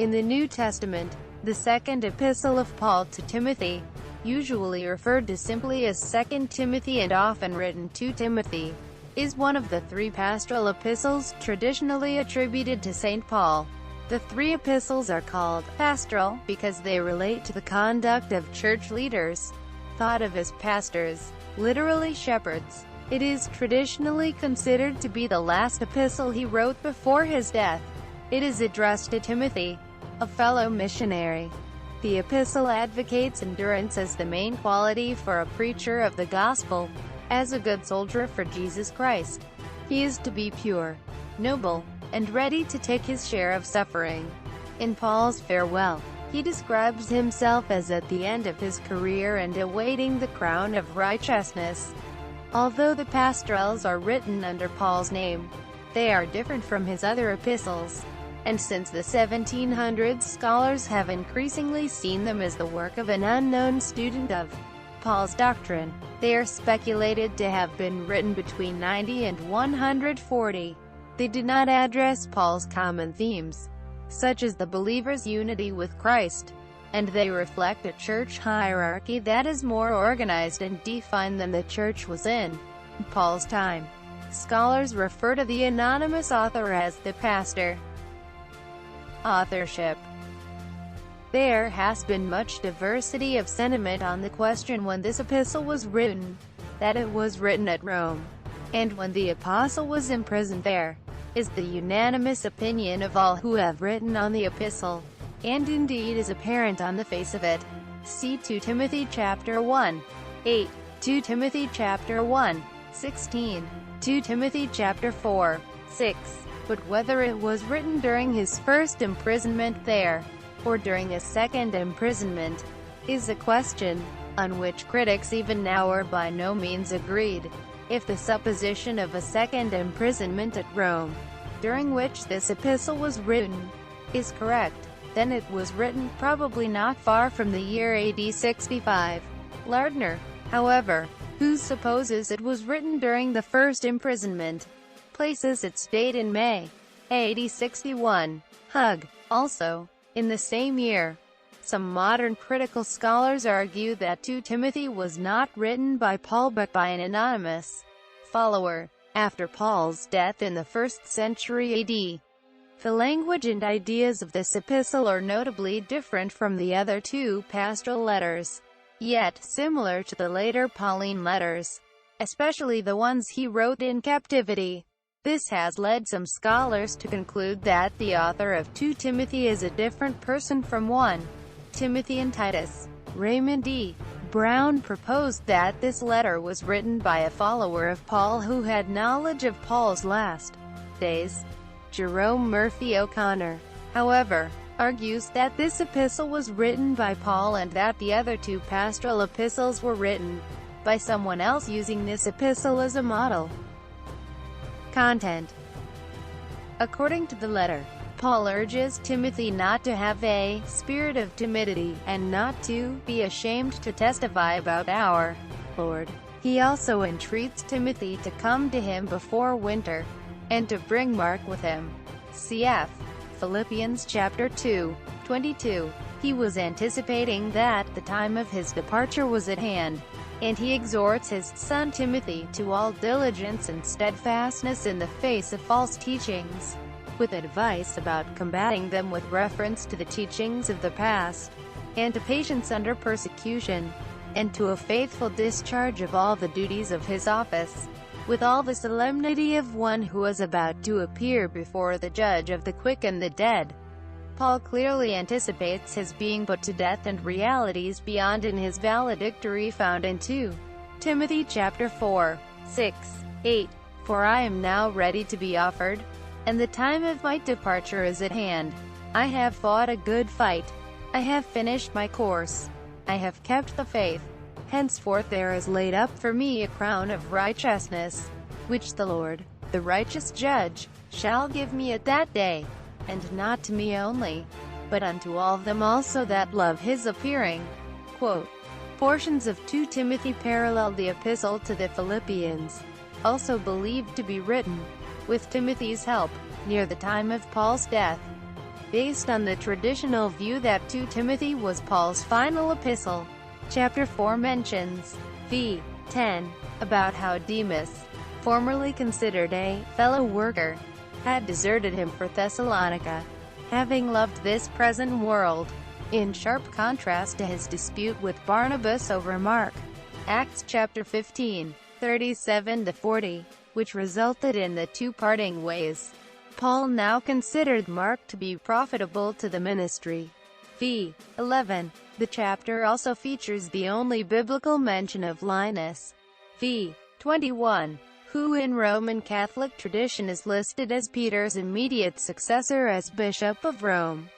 In the New Testament, the Second Epistle of Paul to Timothy, usually referred to simply as 2 Timothy and often written to Timothy, is one of the 3 pastoral epistles traditionally attributed to St. Paul. The 3 epistles are called pastoral because they relate to the conduct of church leaders, thought of as pastors, literally shepherds. It is traditionally considered to be the last epistle he wrote before his death. It is addressed to Timothy, a fellow missionary. The epistle advocates endurance as the main quality for a preacher of the gospel. As a good soldier for Jesus Christ, he is to be pure, noble, and ready to take his share of suffering. In Paul's farewell, he describes himself as at the end of his career and awaiting the crown of righteousness. Although the Pastorals are written under Paul's name, they are different from his other epistles, and since the 1700s, scholars have increasingly seen them as the work of an unknown student of Paul's doctrine. They are speculated to have been written between 90 and 140. They do not address Paul's common themes, such as the believer's unity with Christ, and they reflect a church hierarchy that is more organized and defined than the church was in Paul's time. Scholars refer to the anonymous author as the pastor. Authorship. There has been much diversity of sentiment on the question when this epistle was written, that it was written at Rome, and when the apostle was imprisoned there, is the unanimous opinion of all who have written on the epistle, and indeed is apparent on the face of it. See 2 Timothy chapter 1, 8, 2 Timothy chapter 1, 16, 2 Timothy chapter 4, 6. But whether it was written during his first imprisonment there, or during a second imprisonment, is a question on which critics even now are by no means agreed. If the supposition of a second imprisonment at Rome, during which this epistle was written, is correct, then it was written probably not far from the year AD 65. Lardner, however, who supposes it was written during the first imprisonment, places its date in May AD 61. Hug, also, in the same year. Some modern critical scholars argue that 2 Timothy was not written by Paul but by an anonymous follower, after Paul's death in the 1st century AD. The language and ideas of this epistle are notably different from the other 2 pastoral letters, yet similar to the later Pauline letters, especially the ones he wrote in captivity. This has led some scholars to conclude that the author of 2 Timothy is a different person from 1 Timothy and Titus. Raymond E. Brown proposed that this letter was written by a follower of Paul who had knowledge of Paul's last days. Jerome Murphy O'Connor, however, argues that this epistle was written by Paul and that the other 2 pastoral epistles were written by someone else using this epistle as a model. Content. According to the letter, Paul urges Timothy not to have a spirit of timidity, and not to be ashamed to testify about our Lord. He also entreats Timothy to come to him before winter, and to bring Mark with him. Cf. Philippians chapter 2, 22. He was anticipating that the time of his departure was at hand, and he exhorts his son Timothy to all diligence and steadfastness in the face of false teachings, with advice about combating them with reference to the teachings of the past, and to patience under persecution, and to a faithful discharge of all the duties of his office, with all the solemnity of one who is about to appear before the judge of the quick and the dead. Paul clearly anticipates his being put to death and realities beyond in his valedictory found in 2 Timothy chapter 4, 6, 8. For I am now ready to be offered, and the time of my departure is at hand. I have fought a good fight. I have finished my course. I have kept the faith. Henceforth there is laid up for me a crown of righteousness, which the Lord, the righteous judge, shall give me at that day, and not to me only, but unto all them also that love his appearing. Quote, portions of 2 Timothy parallel the epistle to the Philippians, also believed to be written, with Timothy's help, near the time of Paul's death. based on the traditional view that 2 Timothy was Paul's final epistle. Chapter 4 mentions v. 10 about how Demas, formerly considered a fellow worker, had deserted him for Thessalonica, having loved this present world, in sharp contrast to his dispute with Barnabas over Mark. Acts chapter 15, 37-40, which resulted in the 2 parting ways. Paul now considered Mark to be profitable to the ministry. v. 11. The chapter also features the only biblical mention of Linus. v. 21. Who in Roman Catholic tradition is listed as Peter's immediate successor as Bishop of Rome.